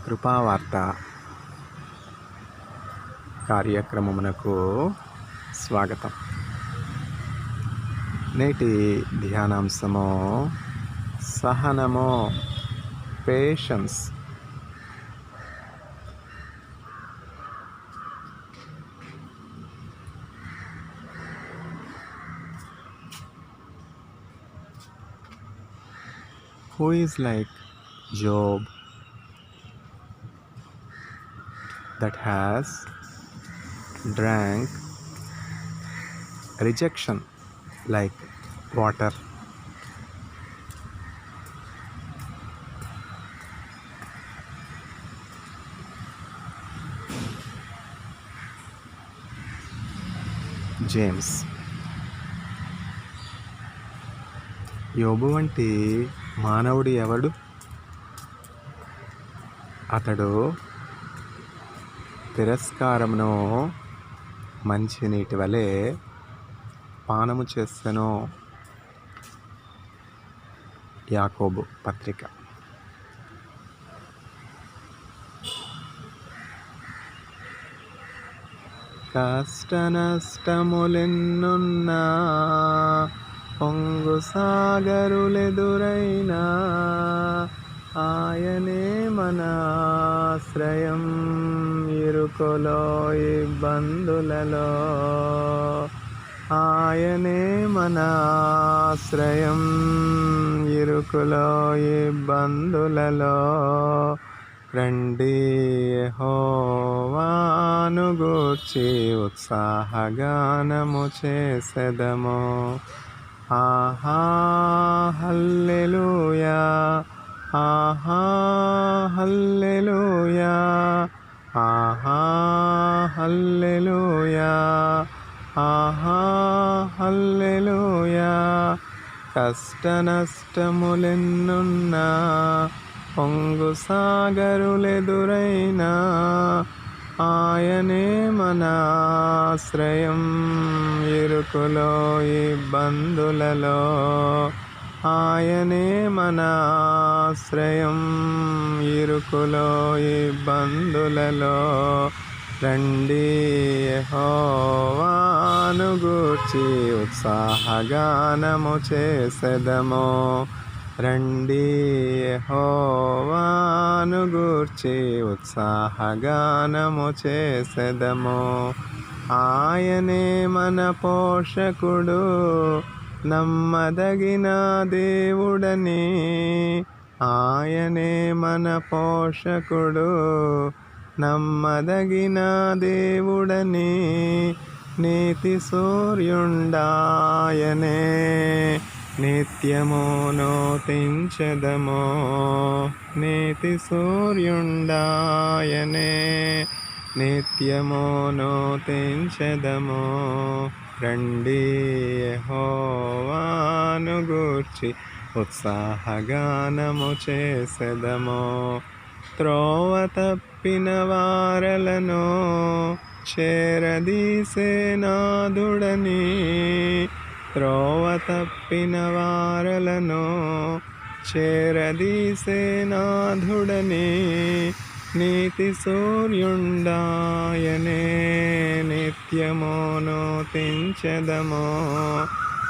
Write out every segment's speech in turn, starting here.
కృపావార్త కార్యక్రమమునకు స్వాగతం. నేటి ధ్యానాంశము సహనము, patience. Who is like Job, that has drank rejection like water? James. యోబు వంటి మానవుడు ఎవడు? అతడు తిరస్కారమును మంచినీటి వలె పానము చేసెను. యాకోబు పత్రిక. కష్ట నష్టములెన్నున్నా, పొంగు సాగరులెదురైనా, ఆయనే మన ఆశ్రయం ఇరుకులో ఇబ్బందులలో. ఆయనే మన ఆశ్రయం ఇరుకులో ఇబ్బందులలో. రండి యెహోవాను గూర్చి ఉత్సాహగానము చేసెదము. ఆహా హల్లెలూయా, ఆహా హల్లెలూయా, ఆహా హల్లెలూయా, ఆహా హల్లెలూయా. కష్ట నష్టములెన్నున్నా, పొంగు సాగరులెదురైనా, ఆయనే మన ఆశ్రయం ఇరుకులో ఇబ్బందులలో. ఆయనే మన ఆశ్రయం ఇరుకులో ఇబ్బందులలో. రండి యెహోవాను గూర్చి ఉత్సాహగానము చేసెదము. రండి యెహోవాను గూర్చి ఉత్సాహగానము చేసెదము. ఆయనే మన పోషకుడు, నమ్మదగిన దేవుడని. ఆయనే మన పోషకుడు, నమ్మదగిన దేవుడని. నీతి సూర్యుండాయనే, నిత్యమును తించెదము. నీతి సూర్యుండాయనే, నిత్యమును తించెదము. రండి యెహోవాను గూర్చి ఉత్సాహగానము చేసెదము. త్రోవ తప్పిన వారలను చేరదీసే నాథుడని. త్రోవ తప్పిన వారలను చేరదీసే నాథుడని. నీతి సూర్యుండాయనే, నిత్యమును తించెదము.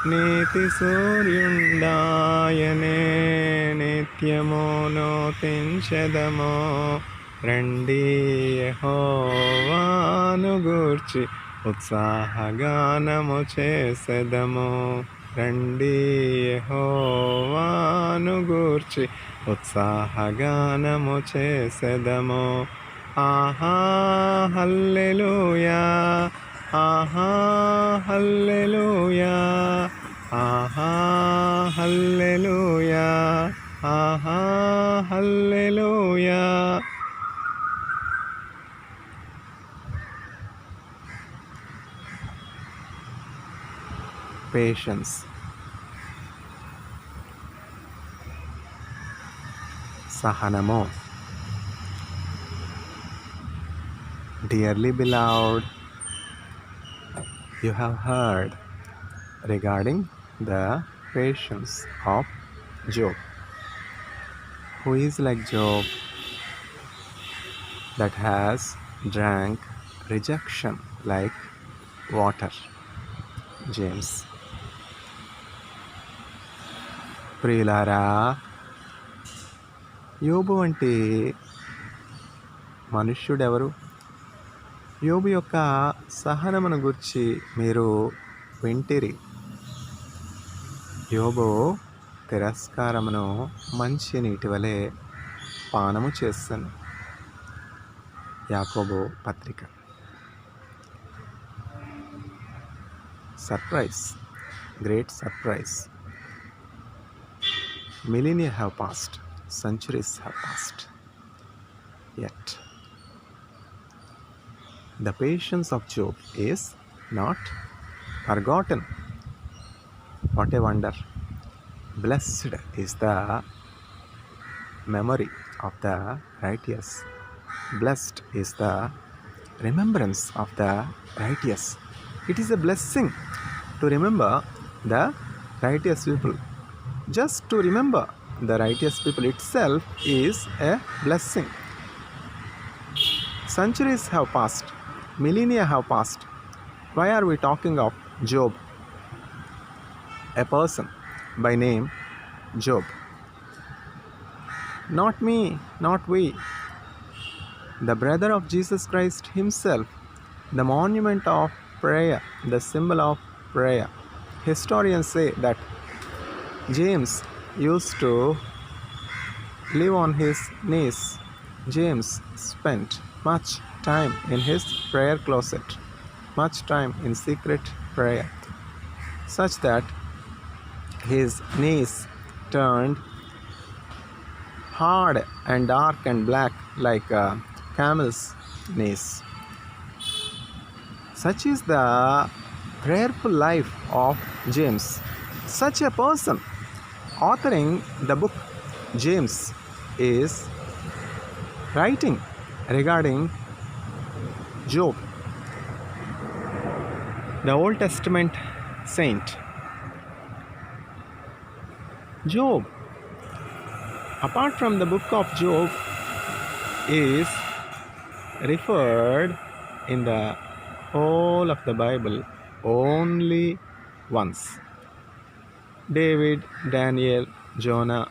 నీతి సూర్యుండాయనే, నిత్యమును తించెదము. రండి యెహోవాను గూర్చి ఉత్సాహగానము చేసెదము. రండి యెహోవాను గూర్చి ఉత్సాహగానము చేసెదము. ఆహా హల్లెలూయా, ఆహా హల్లెలూయా, ఆహా హల్లెలూయా, ఆహా హల్లెలూయా. పేషెన్స్. సహనము. Dearly beloved, you have heard regarding the patience of Job. Who is like Job? that has drank rejection like water. James. ప్రియులారా, యోబు వంటి మనుష్యుడెవరు? యోబు యొక్క సహనమును గూర్చి మీరు వింటిరి. యోబు తిరస్కారమును మంచి నీటి వలె పానము చేస్తాను. యాకోబు పత్రిక. Surprise, great surprise. Millennia have passed, centuries have passed, yet the patience of Job is not forgotten. What a wonder! Blessed is the memory of the righteous. Blessed is the remembrance of the righteous. It is a blessing to remember the righteous people. Just to remember the righteous people itself is a blessing. Centuries have passed, millennia have passed. Why are we talking of Job? A person by name Job. Not me, not we. The brother of Jesus Christ himself, the monument of prayer, the symbol of prayer. Historians say that James used to live on his knees. James spent much time in his prayer closet, much time in secret prayer, such that his knees turned hard and dark and black like a camel's knees. Such is the prayerful life of James. Such a person authoring the book James is writing regarding Job, the Old Testament saint. Job, apart from the book of Job, is referred in the whole of the Bible only once. David, Daniel, Jonah,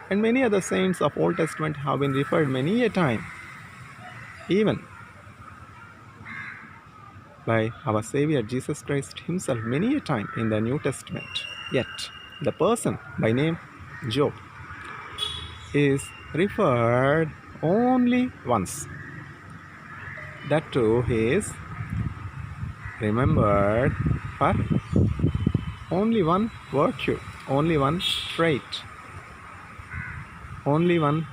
and many other saints of Old Testament have been referred many a time, even by our Savior Jesus Christ himself many a time in the New Testament. Yet, the person by name Job is referred only once. That too, he is remembered for only one virtue, only one trait, only one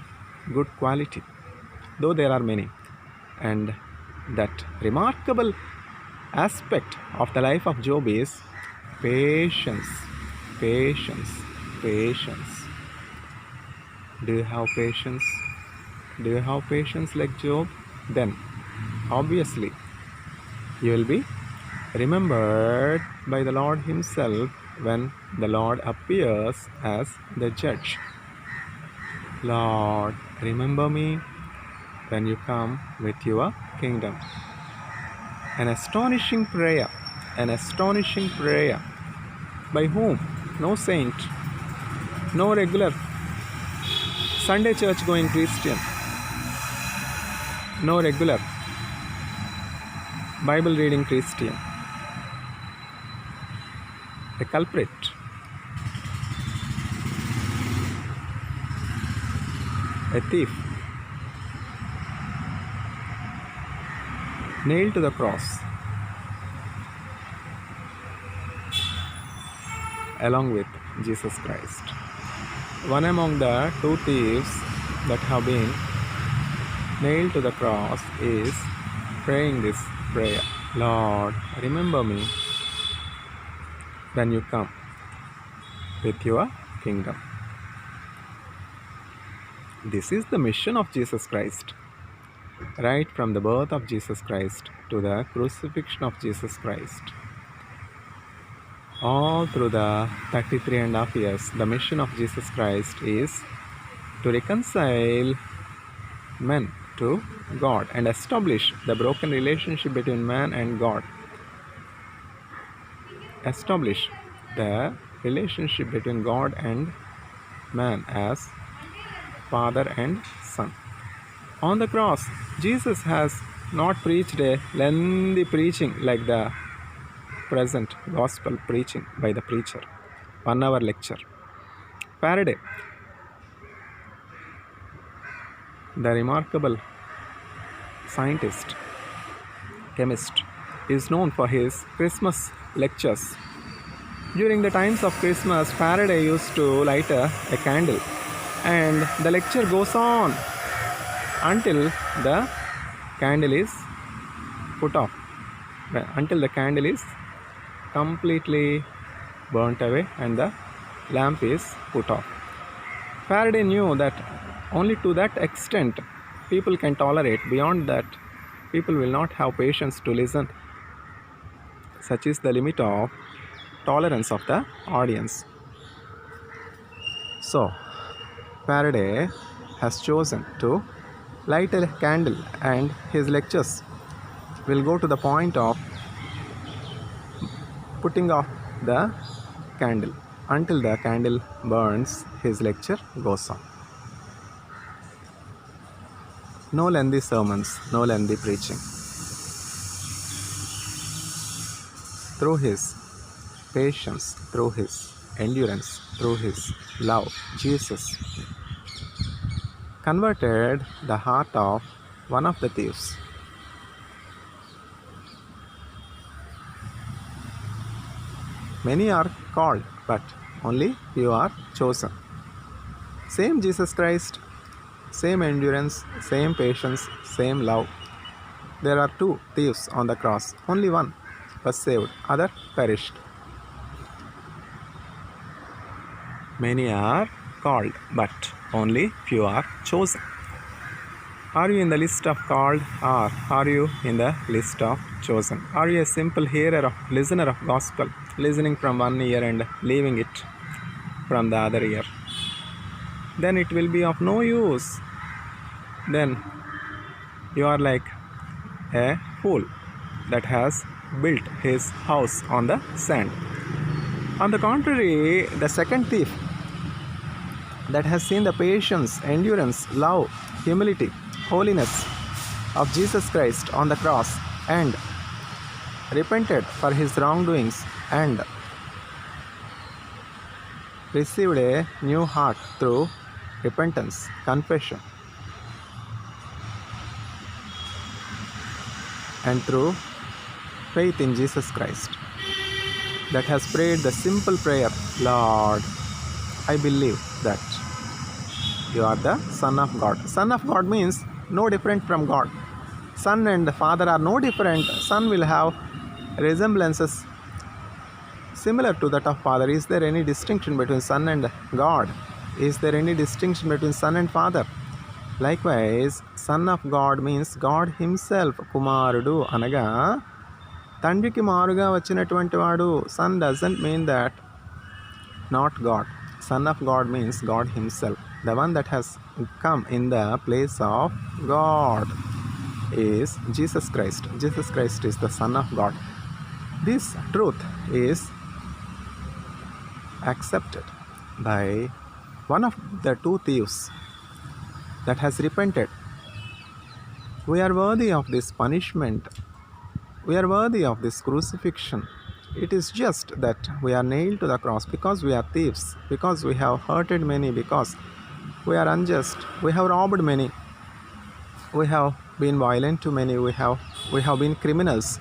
good quality, though there are many. And that remarkable aspect of the life of Job is patience, patience, patience. Do you have patience? Do you have patience like Job? Then, obviously, you will be remembered by the Lord himself when the Lord appears as the judge. Lord, remember me when you come with your kingdom. An astonishing prayer, an astonishing prayer. By whom? No saint, no regular Sunday church going Christian, no regular Bible reading Christian. A culprit, a thief, nailed to the cross along with Jesus Christ. One among the two thieves that have been nailed to the cross is praying this prayer. Lord, remember me when you come with your kingdom. This is the mission of Jesus Christ. Right from the birth of Jesus Christ to the crucifixion of Jesus Christ. All through the 33.5 years, the mission of Jesus Christ is to reconcile men to God and establish the broken relationship between man and God. Establish the relationship between God and man as Father and Son. On the cross, Jesus has not preached a lengthy preaching like the present gospel preaching by the preacher, 1 hour lecture. Faraday, the remarkable scientist, chemist, is known for his Christmas lectures. During the times of Christmas, Faraday used to light a candle, and the lecture goes on until the candle is put off, until the candle is completely burnt away and the lamp is put off. Faraday knew that only to that extent people can tolerate. Beyond that, people will not have patience to listen. Such is the limit of tolerance of the audience. So, Faraday has chosen to light a candle, and his lectures will go to the point of putting off the candle. Until the candle burns, his lecture goes on. No lengthy sermons, no lengthy preaching. Through his patience, through his endurance, through his love, Jesus converted the heart of one of the thieves. Many are called, but only few are chosen. Same Jesus Christ, same endurance, same patience, same love. There are two thieves on the cross. Only one was saved, other perished. Many are called, but only few are chosen. Are you in the list of called, or are you in the list of chosen? Are you a simple listener of gospel, listening from one ear and leaving it from the other ear? Then it will be of no use. Then you are like a fool that has built his house on the sand. On the contrary, the second thief that has seen the patience, endurance, love, humility, holiness of Jesus Christ on the cross and repented for his wrongdoings and received a new heart through repentance, confession, and through faith in Jesus Christ, that has prayed the simple prayer, Lord, I believe that you are the Son of God. Son of God means no different from God. Son and Father are no different. Son will have resemblances similar to that of Father. Is there any distinction between Son and God? Is there any distinction between Son and Father? Likewise, Son of God means God himself. Kumarudu anaga తండ్రికి మారుగా వచ్చినటువంటి వాడు. Son doesn't mean that not God. Son of God means God himself. The one that has come in the place of God is Jesus Christ. Jesus Christ is the Son of God. This truth is accepted by one of the two thieves that has repented. We are worthy of this punishment. We are worthy of this crucifixion. It is just that we are nailed to the cross because we are thieves, because we have hurted many, because we are unjust, we have robbed many, we have been violent to many, we have been criminals,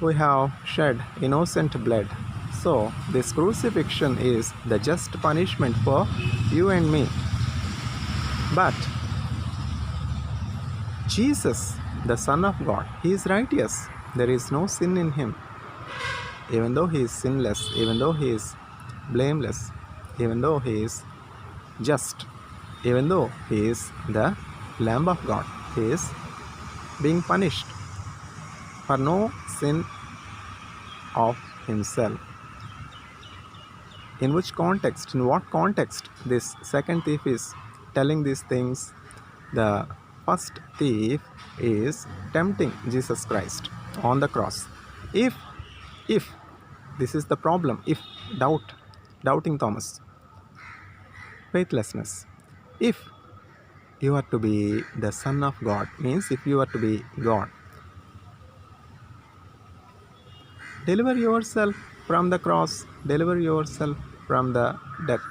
we have shed innocent blood. So this crucifixion is the just punishment for you and me. But Jesus, the Son of God, he is righteous. There is no sin in him. Even though he is sinless, even though he is blameless, even though he is just, even though he is the Lamb of God, he is being punished for no sin of himself. In which context, in what context this second thief is telling these things? The first thief is tempting Jesus Christ on the cross. If this is the problem, if doubting Thomas, faithlessness, if you are to be the Son of God, means if you are to be God, deliver yourself from the cross, deliver yourself from the death,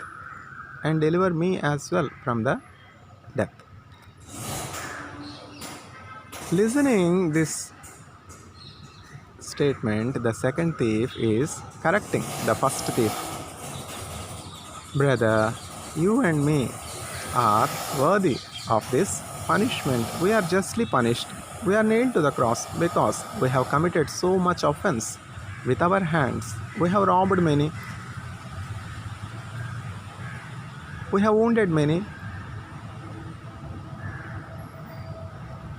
and deliver me as well from the death. Listening this statement, the second thief is correcting the first thief. Brother, you and me are worthy of this punishment. We are justly punished. We are nailed to the cross because we have committed so much offense with our hands. We have robbed many. We have wounded many.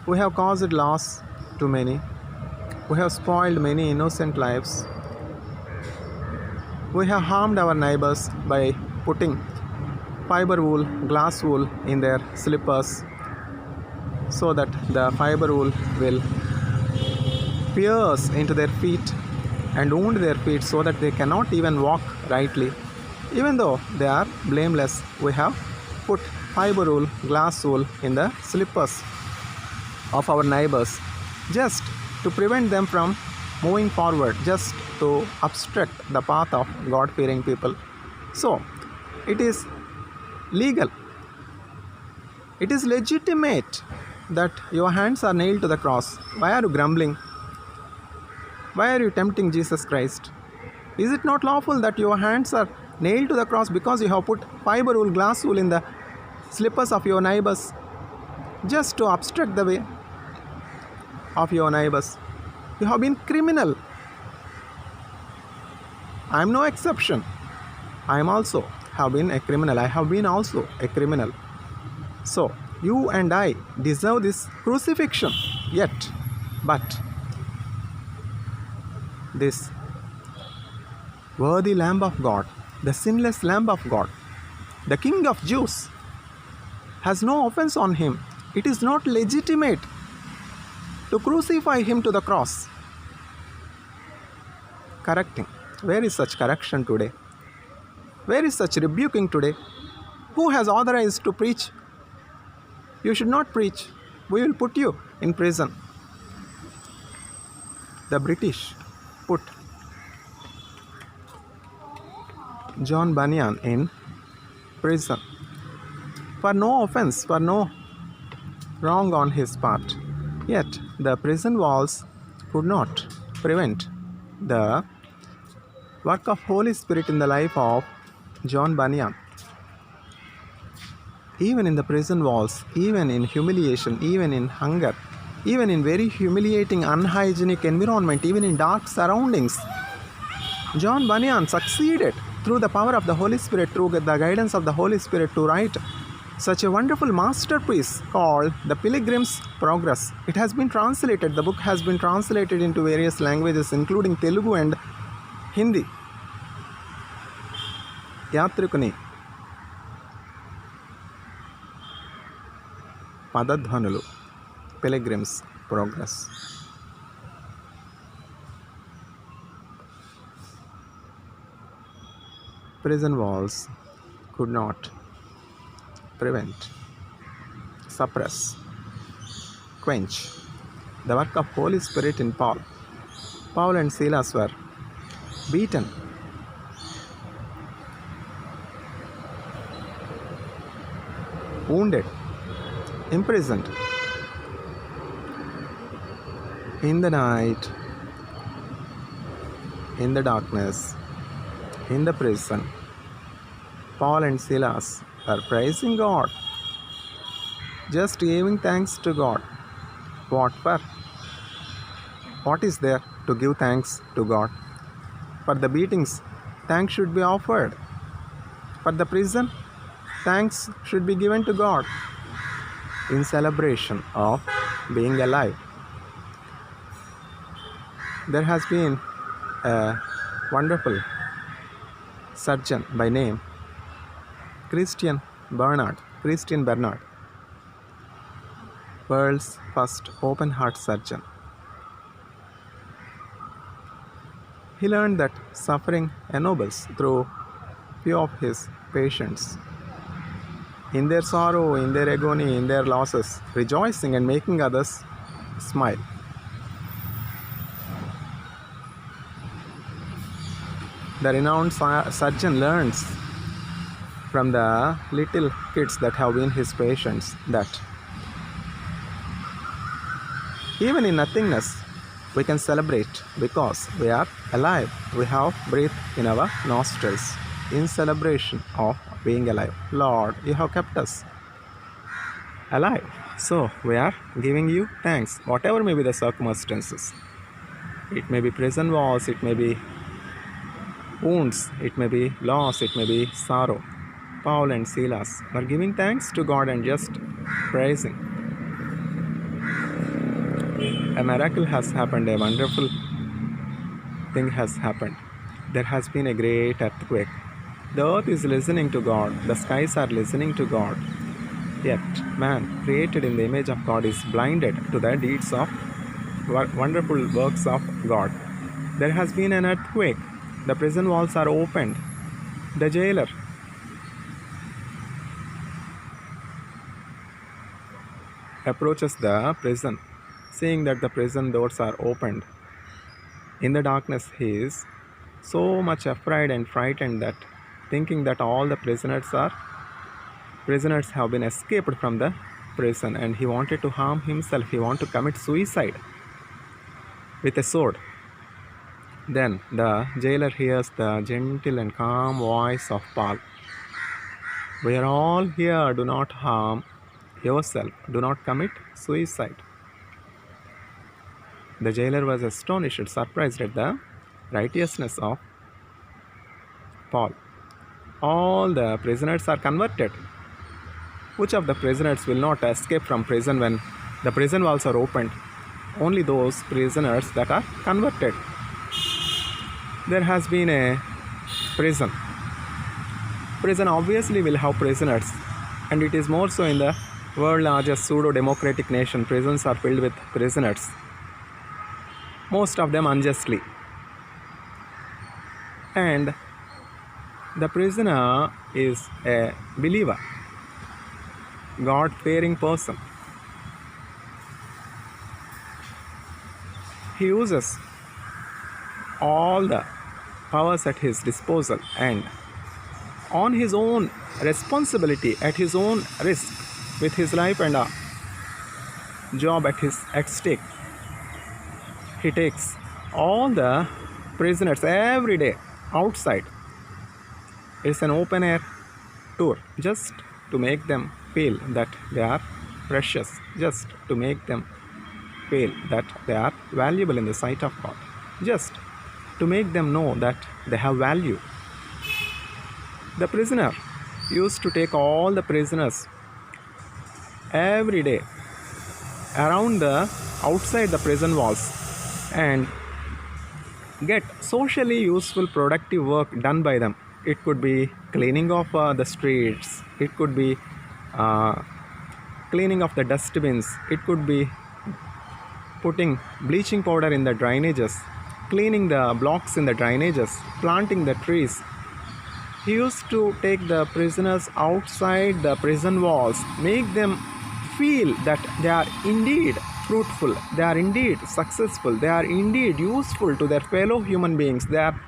We have caused loss to many. We have spoiled many innocent lives. We have harmed our neighbors by putting fiber wool, glass wool in their slippers so that the fiber wool will pierce into their feet and wound their feet so that they cannot even walk rightly. Even though they are blameless, we have put fiber wool, glass wool in the slippers of our neighbors just to prevent them from moving forward, just to obstruct the path of God-fearing people. So, it is legal. It is legitimate that your hands are nailed to the cross. Why are you grumbling? Why are you tempting Jesus Christ? Is it not lawful that your hands are nailed to the cross because you have put fiber wool, glass wool in the slippers of your neighbors just to obstruct the way of your neighbors? You have been criminal. I am no exception. I am also have been a criminal. I have been also a criminal. So, you and I deserve this crucifixion yet. But this worthy Lamb of God, the sinless Lamb of God, the King of Jews, has no offense on him. It is not legitimate to crucify him to the cross. Correcting. Where is such correction today? Where is such rebuking today? Who has authorized to preach? You should not preach. We will put you in prison. The British put John Bunyan in prison for no offense, for no wrong on his part. Yet the prison walls could not prevent the work of Holy Spirit in the life of John Bunyan. Even in the prison walls, even in humiliation, even in hunger, even in very humiliating, unhygienic environment, even in dark surroundings, John Bunyan succeeded through the power of the Holy Spirit, through the guidance of the Holy Spirit, to write such a wonderful masterpiece called The Pilgrim's Progress. It has been translated, the book has been translated into various languages including Telugu and Hindi. యాత్రికుని పదధ్వనులు, Pilgrim's Progress. Prison walls could not prevent, suppress, quench the work of Holy Spirit in Paul. Paul and Silas were beaten, wounded, imprisoned. In the night, in the darkness, in the prison, Paul and Silas are praising God, just giving thanks to God. What for? What is there to give thanks to God? For the beatings, thanks should be offered. For the prison, thanks should be given to God in celebration of being alive. There has been a wonderful surgeon by name Christian Bernard. world's first open-heart surgeon. He learned that suffering ennobles through few of his patients. In their sorrow, in their agony, in their losses, rejoicing and making others smile. The renowned surgeon learns from the little kids that have been his patients that even in nothingness we can celebrate because we are alive. We have breath in our nostrils in celebration of being alive. Lord, you have kept us alive. So we are giving you thanks, whatever may be the circumstances. It may be prison walls, it may be wounds, it may be loss, it may be sorrow. Paul and Silas were giving thanks to God and just praising. A miracle has happened, a wonderful thing has happened. There has been a great earthquake. The earth is listening to God, the skies are listening to God. Yet man, created in the image of God, is blinded to the deeds of wonderful works of God. There has been an earthquake. The prison walls are opened. The jailer approaches the prison, seeing that the prison doors are opened. In the darkness, he is so much afraid and frightened that thinking that all the prisoners have been escaped from the prison, and he wanted to harm himself. He wanted to commit suicide with a sword. Then the jailer hears the gentle and calm voice of Paul. We are all here. Do not harm yourself. Do not commit suicide. The jailer was astonished, surprised at the righteousness of Paul. All the prisoners are converted. Which of the prisoners will not escape from prison when the prison walls are opened? Only those prisoners that are converted. There has been a prison. Prison obviously will have prisoners, and it is more so in the world's largest pseudo-democratic nation. Prisons are filled with prisoners, most of them unjustly. And the prisoner is a believer, God-fearing person. He uses all the powers at his disposal, and on his own responsibility, at his own risk, with his life and a job at stake, he takes all the prisoners every day outside. It's an open air tour, just to make them feel that they are precious, just to make them feel that they are valuable in the sight of God, just to make them know that they have value. The prisoner used to take all the prisoners every day around the outside the prison walls and get socially useful productive work done by them. It could be cleaning of the streets, it could be cleaning of the dustbins, it could be putting bleaching powder in the drainages, cleaning the blocks in the drainages, planting the trees. He used to take the prisoners outside the prison walls, make them feel that they are indeed fruitful, they are indeed successful, they are indeed useful to their fellow human beings, they are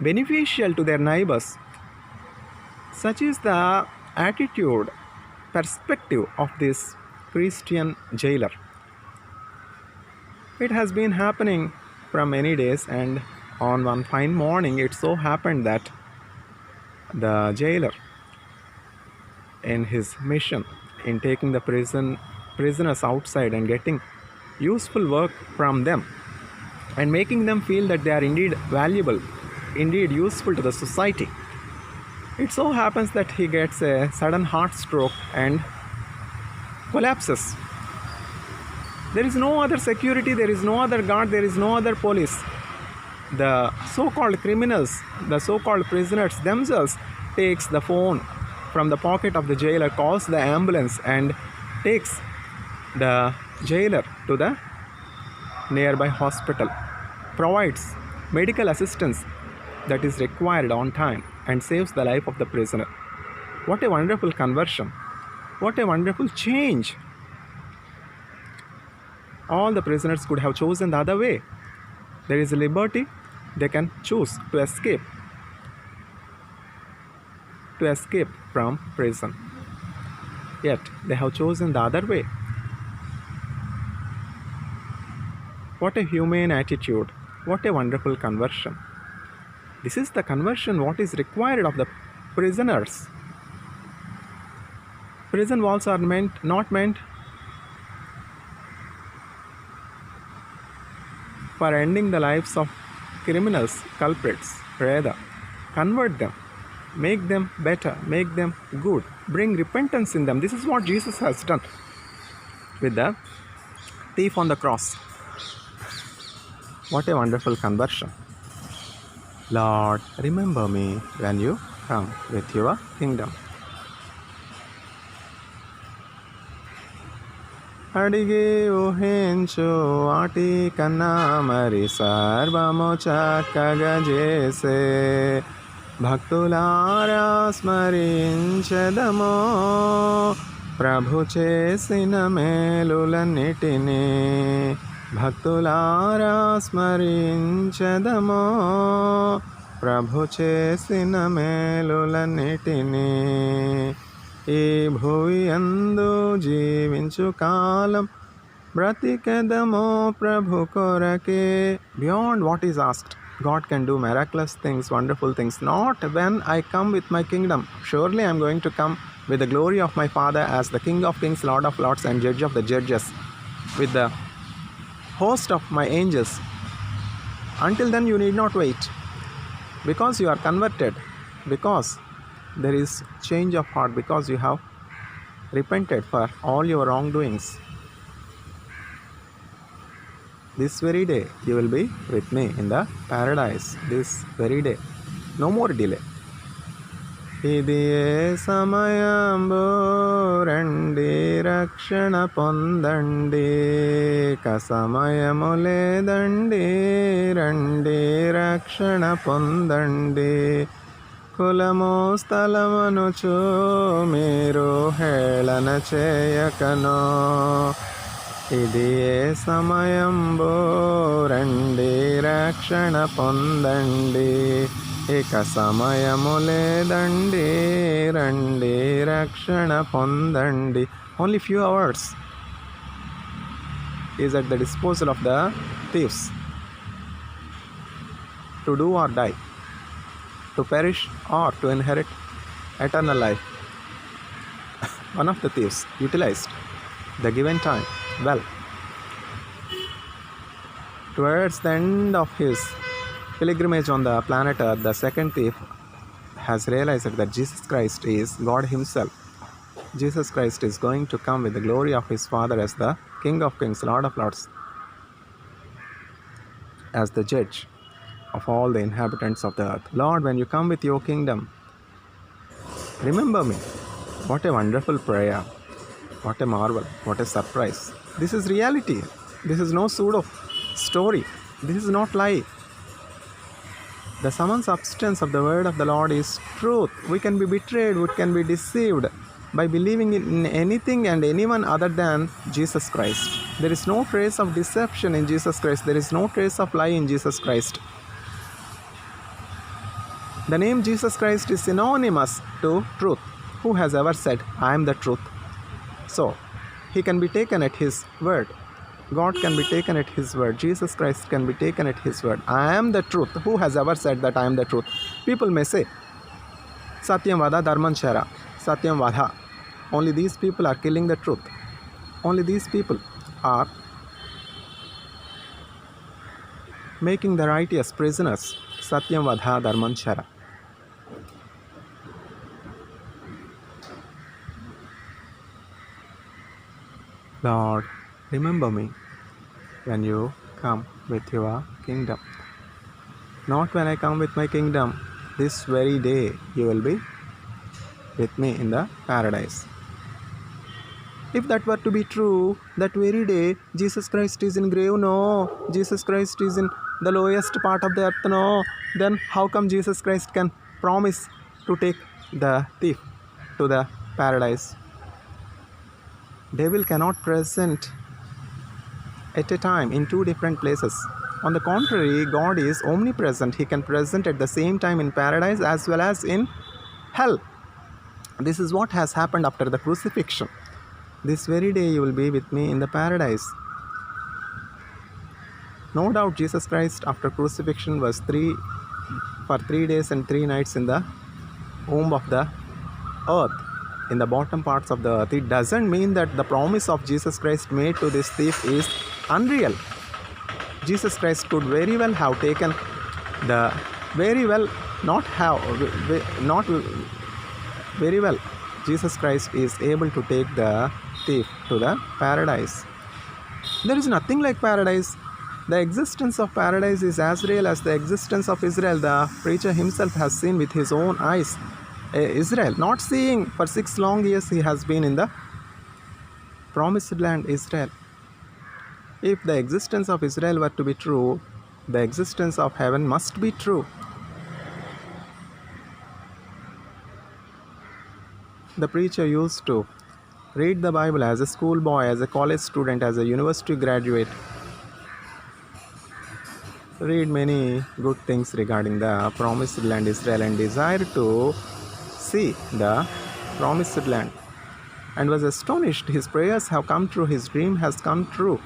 beneficial to their neighbors. Such is the attitude, perspective of this Christian jailer. It has been happening from many days, and on one fine morning it so happened that the jailer, in his mission in taking the prisoners outside and getting useful work from them and making them feel that they are indeed valuable, indeed useful to the society, it so happens that he gets a sudden heart stroke and collapses. There is no other security, there is no other guard, there is no other police. The so-called criminals, the so-called prisoners themselves takes the phone from the pocket of the jailer, calls the ambulance and takes the jailer to the nearby hospital, provides medical assistance that is required on time, and saves the life of the prisoner. What a wonderful conversion! What a wonderful change! All the prisoners could have chosen the other way. There is a liberty, they can choose to escape from prison. Yet they have chosen the other way. What a humane attitude! What a wonderful conversion! This is the conversion what is required of the prisoners. Prison walls are not meant for ending the lives of criminals, culprits. Rather, convert them, make them better, make them good, bring repentance in them. This is what Jesus has done with the thief on the cross. What a wonderful conversion. Lord, remember me when you come with your kingdom. అడిగే ఊహించు వాటి కన్నా మరి సర్వము చక్కగా చేసే భక్తులారా స్మరించదమో ప్రభు చేసిన మేలులన్నిటినీ భక్తులారా స్మరించదమో ప్రభు చేసిన మేలులన్నిటినీ ఈ భువి అందు జీవించు కాలం బ్రతికెదమో ప్రభు కొరకే. Beyond what is asked, God can do miraculous things, wonderful things. Not when I come with my kingdom. Surely I am going to come with the glory of my Father as the King of Kings, Lord of Lords, and Judge of the judges, with the host of my angels. Until then you need not wait, because you are converted, because there is change of heart, because you have repented for all your wrongdoings. This very day you will be with me in the paradise. This very day, no more delay. ఇది ఏ సమయంబు రండి రక్షణ పొందండి, సమయము లేదండి రండి రక్షణ పొందండి. కులము స్థలమనుచు మీరు హేళన చేయకను, ఇది ఏ సమయంబు రండి రక్షణ పొందండి, ఇక సమయము లేదండి రండి రక్షణ పొందండి. Only few hours is at the disposal of the thieves to do or die, to perish or to inherit eternal life. One of the thieves utilized the given time well. Towards the end of his pilgrimage on the planet Earth, the second thief has realized that Jesus Christ is God Himself. Jesus Christ is going to come with the glory of His Father as the King of Kings, Lord of Lords, as the judge of all the inhabitants of the earth. Lord, when you come with your kingdom, remember me. What a wonderful prayer. What a marvel. What a surprise. This is reality. This is no pseudo story. This is not lie. The sum and substance of the word of the Lord is truth. We can be betrayed, we can be deceived by believing in anything and anyone other than Jesus Christ. There is no trace of deception in Jesus Christ. There is no trace of lie in Jesus Christ. The name Jesus Christ is synonymous to truth. Who has ever said, I am the truth? So, He can be taken at His word. God can be taken at His word. Jesus Christ can be taken at His word. I am the truth. Who has ever said that I am the truth? People may say, Satyam Vada Dharman Chara. Satyam Vada. Only these people are killing the truth. Only these people are making the righteous prisoners. Satyam Vada Dharman Chara. Lord, remember me when you come with your kingdom. Not when I come with my kingdom. This very day you will be with me in the paradise. If that were to be true, that very day Jesus Christ is in grave, no. Jesus Christ is in the lowest part of the earth, no. Then how come Jesus Christ can promise to take the thief to the paradise? Devil cannot present at a time in two different places. On the contrary, God is omnipresent. He can present at the same time in paradise as well as in hell. This is what has happened after the crucifixion. This very day you will be with me in the paradise. No doubt Jesus Christ after crucifixion was for 3 days and 3 nights in the womb of the earth, in the bottom parts of the earth. It doesn't mean that the promise of Jesus Christ made to this thief is unreal. Jesus Christ could very well have taken the Jesus Christ is able to take the thief to the paradise. There is nothing like paradise. The existence of paradise is as real as the existence of Israel. The preacher himself has seen with his own eyes Israel. Not seeing for 6 long years, he has been in the promised land Israel. If the existence of Israel were to be true, the existence of heaven must be true. The preacher used to read the Bible as a schoolboy, as a college student, as a university graduate. Read many good things regarding the promised land Israel and desire to see the promised land, and was astonished. His prayers have come true. His dream has come true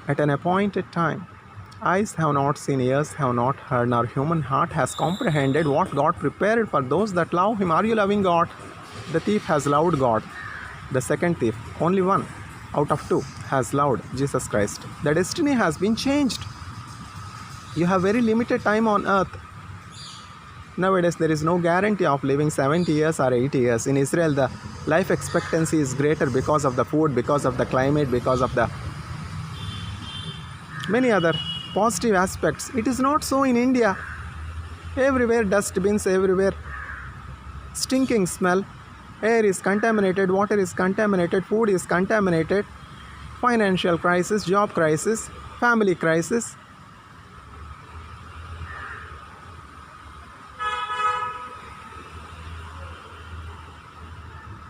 at an appointed time. Eyes have not seen, ears have not heard, nor human heart has comprehended what God prepared for those that love Him. Are you loving God? The thief has loved God. The second thief, only one out of 2, has loved Jesus Christ. The destiny has been changed. You have very limited time on earth. Nowadays, there is no guarantee of living 70 years or 80 years. In Israel, the life expectancy is greater because of the food, because of the climate, because of the many other positive aspects. It is not so in India. Everywhere dustbins, everywhere stinking smell. Air is contaminated, water is contaminated, food is contaminated. Financial crisis, job crisis, family crisis.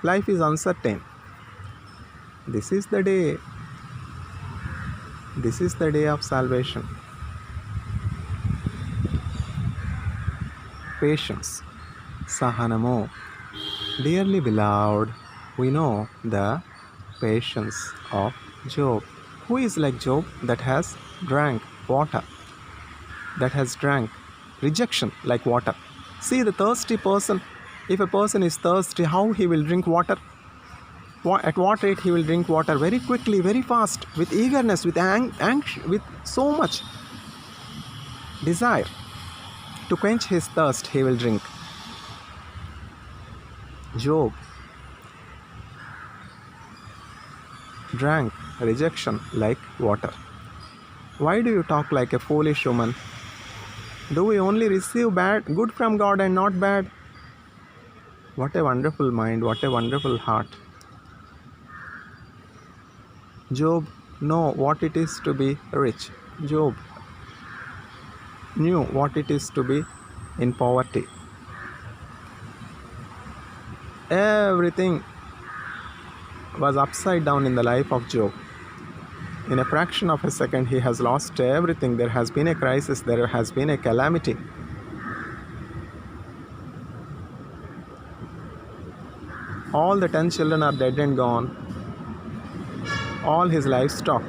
Life is uncertain. This is the day. This is the day of salvation. Patience. Sahanamo. Dearly beloved, we know the patience of Job. Who is like Job that has drank water, that has drank rejection like water? See the thirsty person. If a person is thirsty, how he will drink water? At what rate he will drink water? Very quickly, very fast, with eagerness, with with so much desire to quench his thirst, he will drink. Job drank rejection like water. Why do you talk like a foolish woman? Do we only receive good from God and not bad? What a wonderful mind, what a wonderful heart. Job knew what it is to be rich. Job knew what it is to be in poverty. Everything was upside down in the life of Job. In a fraction of a second, he has lost everything. There has been a crisis, there has been a calamity. All the 10 children are dead and gone. All his livestock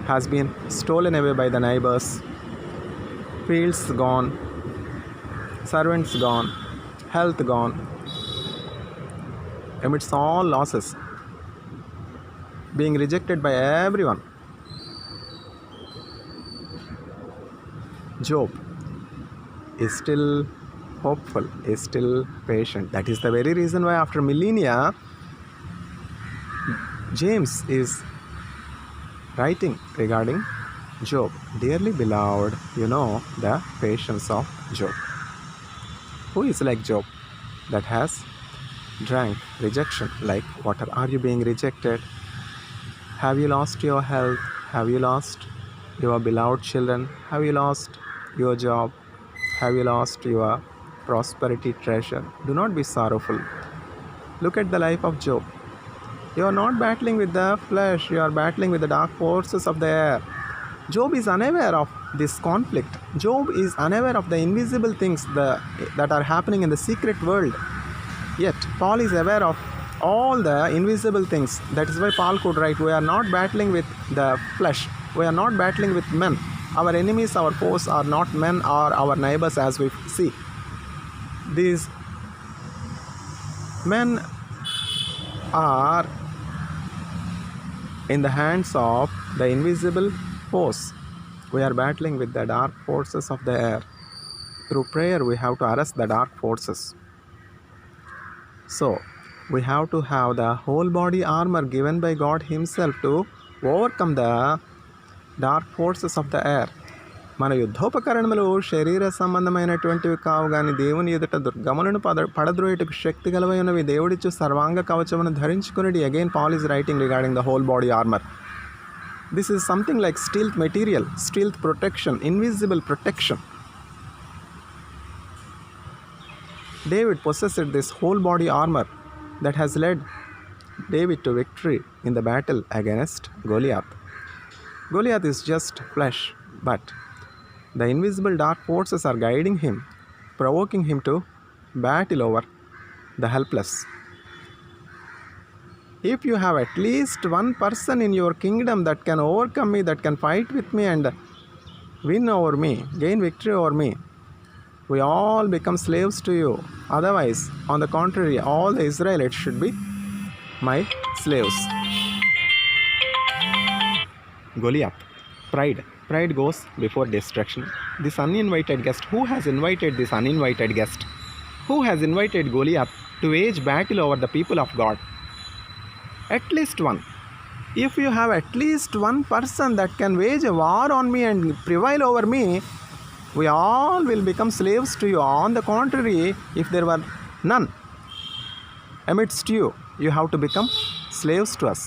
has been stolen away by the neighbors. Fields gone, servants gone, health gone. Amidst all losses, being rejected by everyone, Job is still hopeful, is still patient. That is the very reason why after millennia, James is writing regarding Job. Dearly beloved, you know the patience of Job. Who is like Job that has drank rejection like water. Are you being rejected? Have you lost your health? Have you lost your beloved children? Have you lost your job? Have you lost your prosperity treasure? Do not be sorrowful. Look at the life of Job. You are not battling with the flesh, you are battling with the dark forces of the air. Job is unaware of this conflict. Job is unaware of the invisible things that are happening in the secret world. Yet, Paul is aware of all the invisible things. That is why Paul could write, we are not battling with the flesh. We are not battling with men. Our enemies, our foes are not men or our neighbors as we see. These men are in the hands of the invisible force. We are battling with the dark forces of the air. Through prayer, we have to arrest the dark forces. So, we have to have the whole body armor given by God Himself to overcome the dark forces of the air. మన యుద్ధోపకరణములు శరీర సంబంధమైనటువంటివి కావు కానీ దేవుని ఎదుట దుర్గములను పడద్రోయుటకు శక్తి గలవైనవి. దేవుడిచ్చు సర్వాంగ కవచమును ధరించుకుని. Again Paul is writing regarding the whole body armor. This is something like stealth material, stealth protection, invisible protection. David possessed this whole body armor that has led David to victory in the battle against Goliath. Goliath is just flesh, but the invisible dark forces are guiding him, provoking him to battle over the helpless. If you have at least one person in your kingdom that can overcome me, that can fight with me and win over me, gain victory over me, we all become slaves to you. Otherwise, on the contrary, all the Israelites should be my slaves. Goliath. Pride. Pride goes before destruction. This uninvited guest. Who has invited this uninvited guest? Who has invited Goliath to wage battle over the people of God? At least one. If you have at least one person that can wage a war on me and prevail over me, we all will become slaves to you. On the contrary, if there were none amidst you, you have to become slaves to us.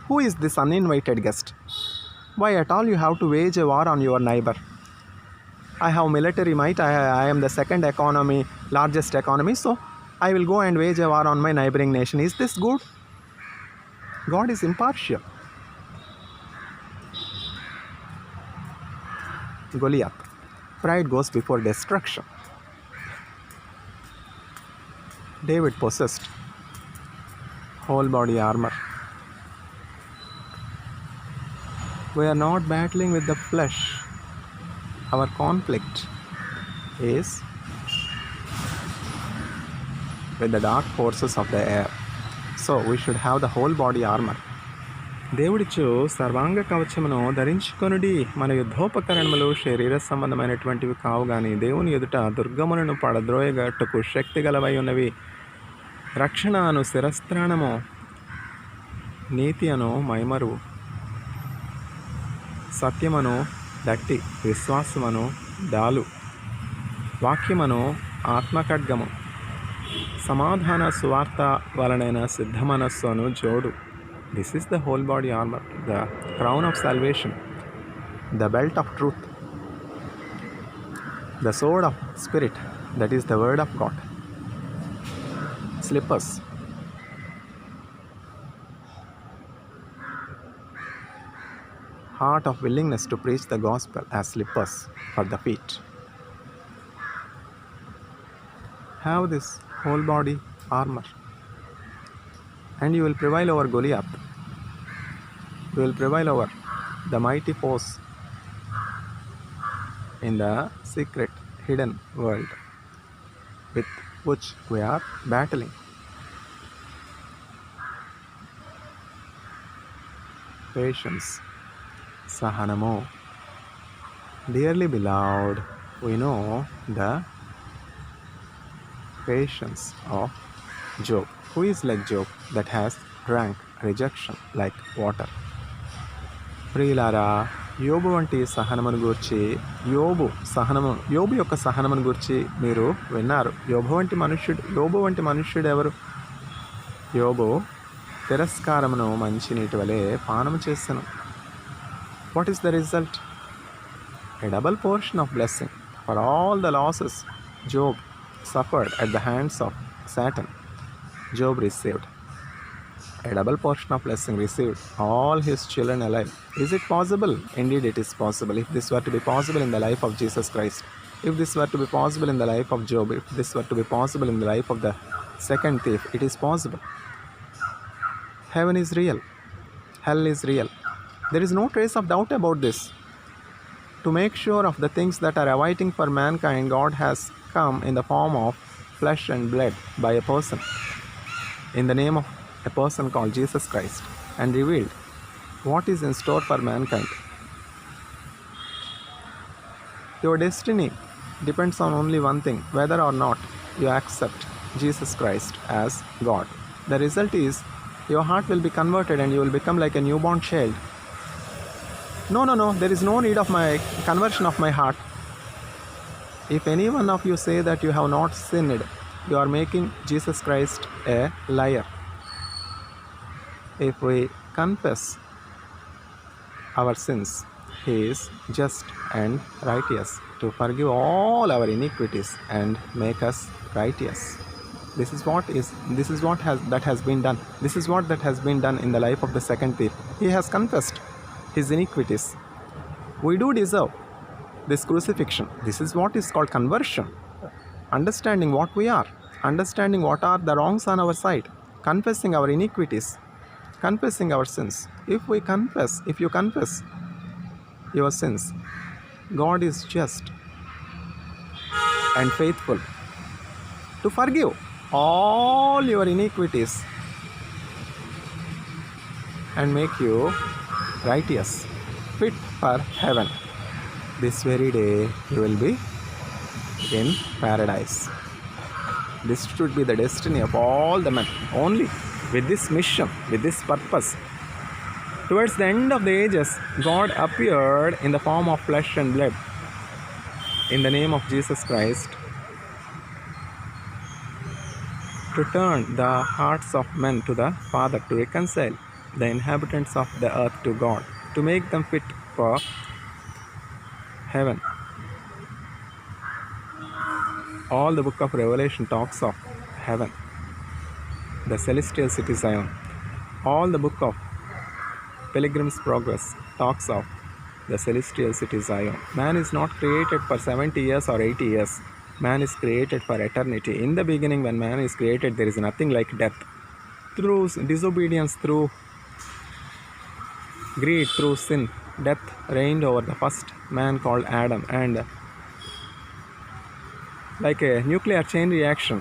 Who is this uninvited guest? Why at all you have to wage a war on your neighbor? I have military might, I am the second economy, largest economy, so I will go and wage a war on my neighboring nation. Is this good? God is impartial. Goliath. Pride goes before destruction. David possessed whole body armor. We are not battling with the flesh. Our conflict is with the dark forces of the air. So we should have the whole body armor. దేవుడిచ్చు సర్వాంగ కవచమును ధరించుకొనుడి. మన యుద్ధోపకరణములు శరీర సంబంధమైనటువంటివి కావు కానీ దేవుని ఎదుట దుర్గములను పడద్రోయగట్టుకు శక్తి గలవై ఉన్నవి. రక్షణ అను శిరస్త్రాణము, నీతి అను మైమరువు, సత్యమను దట్టి, విశ్వాసమను డాలు, వాక్యమను ఆత్మఖడ్గము, సమాధాన సువార్త వలనైన సిద్ధ మనస్సును జోడు. This is the whole body armor, the crown of salvation, the belt of truth, the sword of spirit, that is the word of God, slippers, heart of willingness to preach the gospel as slippers for the feet. Have this whole body armor and you will prevail over Goliath. You will prevail over the mighty force in the secret hidden world with which we are battling. Patience, Sahanamo. Dearly beloved, we know the patience of Job. Who is like Job that has drank rejection like water? ప్రియులారా, యోబు వంటి సహనమును గూర్చి యోబు యొక్క సహనమును గూర్చి మీరు విన్నారు. యోబు వంటి మనుష్యుడు ఎవరు? యోబు తిరస్కారమును మంచినీటి వలె పానము చేసెను. What is the result? A double portion of blessing for all the losses Job suffered at the hands of Satan. Job received a double portion of blessing, received all his children alive. Is it possible? Indeed, it is possible. If this were to be possible in the life of Jesus Christ, if this were to be possible in the life of Job, if this were to be possible in the life of the second thief, it is possible. Heaven is real. Hell is real. There is no trace of doubt about this. To make sure of the things that are awaiting for mankind, God has come in the form of flesh and blood by a person, in the name of a person called Jesus Christ, and revealed what is in store for mankind. Your destiny depends on only one thing, whether or not you accept Jesus Christ as God. The result is your heart will be converted and you will become like a newborn child. No, there is no need of my conversion of my heart. If any one of you say that you have not sinned, you are making Jesus Christ a liar. If we confess our sins, He is just and righteous to forgive all our iniquities and make us righteous. This is what has been done. This is what that has been done in the life of the second thief. He has confessed his iniquities. We do deserve this crucifixion. This is what is called conversion. Understanding what we are, understanding what are the wrongs on our side, confessing our iniquities, confessing our sins. If you confess your sins, God is just and faithful to forgive all your iniquities and make you righteous, fit for heaven. This very day you will be in paradise. This should be the destiny of all the men. Only with this mission, with this purpose, towards the end of the ages, God appeared in the form of flesh and blood, in the name of Jesus Christ, to turn the hearts of men to the Father, to reconcile the inhabitants of the earth to God, to make them fit for heaven. All the book of Revelation talks of heaven, the celestial city Zion. All the book of Pilgrim's Progress talks of the celestial city Zion. Man is not created for 70 years or 80 years. Man is created for eternity. In the beginning, when man is created, there is nothing like death. Through disobedience, through greed, through sin, death reigned over the first man called Adam, and like a nuclear chain reaction,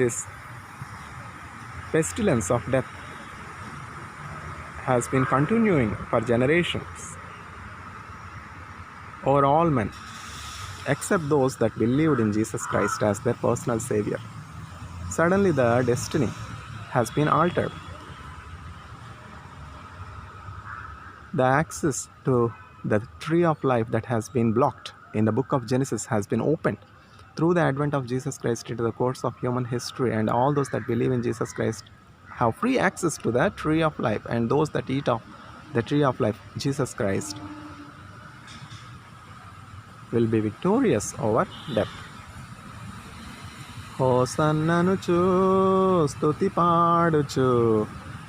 this pestilence of death has been continuing for generations over all men, except those that believed in Jesus Christ as their personal Savior. Suddenly the destiny has been altered. The access to the tree of life that has been blocked in the book of Genesis has been opened through the advent of Jesus Christ into the course of human history, and all those that believe in Jesus Christ have free access to the tree of life, and those that eat of the tree of life, Jesus Christ, will be victorious over death. హోసన్ననుచు స్తుతి పాడుచు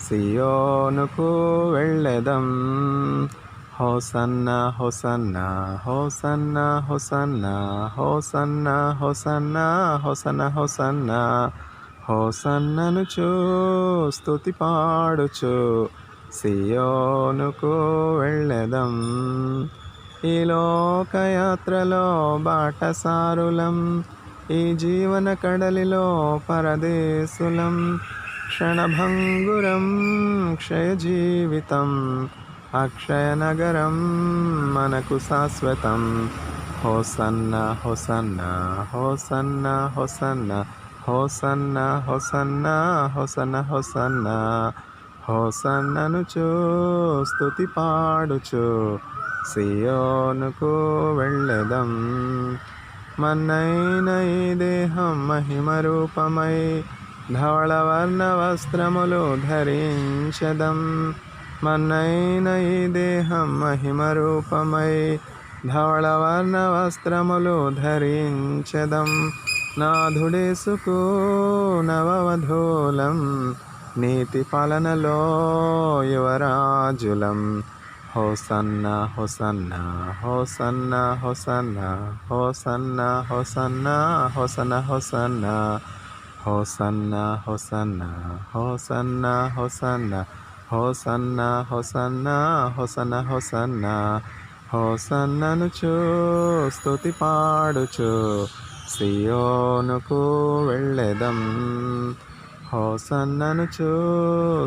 సియోనుకు వెళ్ళెదం. హోసన్న హోసన్న హోసన్న హోసన్న హోసన్న హోసన్న హోసన్న హోసన్న హోసన్ననుచు స్తుతి పాడుచు సియోనుకు వెళ్ళెదం. ఈ లోకయాత్రలో బాటసారులం, ఈ జీవన కడలిలో పరదేశులం. క్షణభంగురం క్షయజీవితం, అక్షయనగరం మనకు శాశ్వతం. హోసన్న హోసన్న హోసన్న హోసన్న హోసన్న హోసన్న హోసన్న హోసన్న హోసన్ననుచు స్తుతి పాడుచు సియోనుకు వెళ్ళెదం. మన్నైన ఈ దేహం మహిమ రూపమై ధవళవర్ణ వస్త్రములు ధరించదం. మన్నైన ఈ దేహం మహిమ రూపమై ధవళవర్ణ వస్త్రములు ధరించదం. నాథుడేసుకు నవవధూలం నీతి పాలనలో యువరాజులం. హోసన్నా హోసన్నా హోసన్నా హోసన్నా హోసన్నా హోసన్నా హోసన్నా హోసన్నా హోసన్నా హోసన్నా హోసన్నా హోసన్నా హోసన్నా హోసన్నా హోసన్నా హోసన్నా హోసన్ననుచు స్తుతి పాడుచు సియోనుకు వెళ్ళెదం. హోసన్ననుచు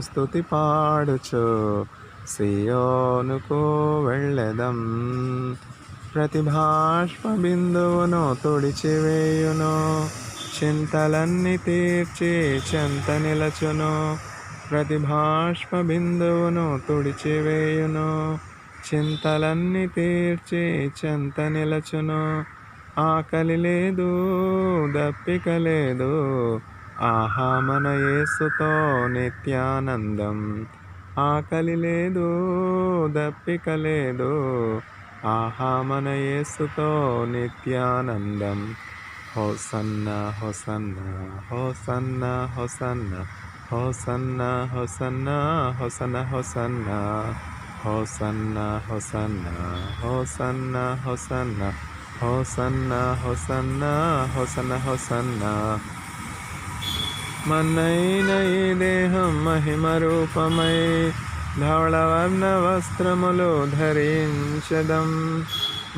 స్తుతి పాడుచు సియోనుకు వెళ్ళెదం. ప్రతి బాష్ప బిందువును తుడిచివేయును, చింతలన్నీ తీర్చి చెంత నిలచును. ప్రతి బాష్ప బిందువును తుడిచివేయును, చింతలన్నీ తీర్చి చెంత నిలచును. ఆకలి లేదు, దప్పిక లేదు, ఆహా మన యేసుతో నిత్యానందం. ఆకలి లేదు, దప్పిక లేదు, ఆహా మన యేసుతో నిత్యానందం. హోసన్నా హోసన్నా హోసన్నా హోసన్నా హోసన్నా హోసన్నా హోసన్నా హోసన్నా హోసన్నా హోసన్నా హోసన్నా హోసన్నా హోసన్నా హోసన్నా హోసన్నా హోసన్నా. మన్నైన ఈ దేహం మహిమ రూపమై ధవళవర్ణ వస్త్రములు ధరించదం.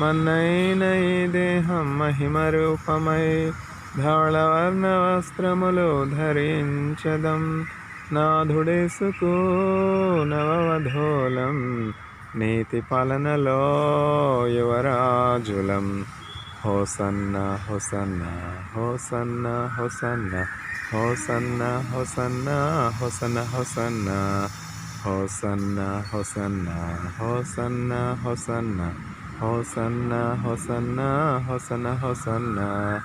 మన్నైన ఈ దేహం మహిమ రూపమై ధవళవర్ణ వస్త్రములు ధరించదం. నాథుడేసుకు నవవధూలం నీతి పాలనలో యువరాజులం. హోసన్నా హోసన్నా హోసన్నా హోసన్నా హోసన్నా హోసన్నా హోసన్నా హోసన్నా హోసన్నా హోసన్నా హోసన్నా హోసన్నా హోసన్నా హోసన్నా హోసన్నా హోసన్నా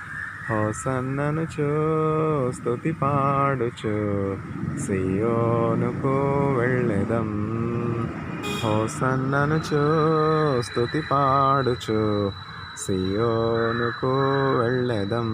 హోసన్ననుచు స్తుతి పాడుచు సియోనుకు వెళ్ళెదం. హోసన్ననుచు స్తుతి పాడుచు సియోనుకు వెళ్ళెదం.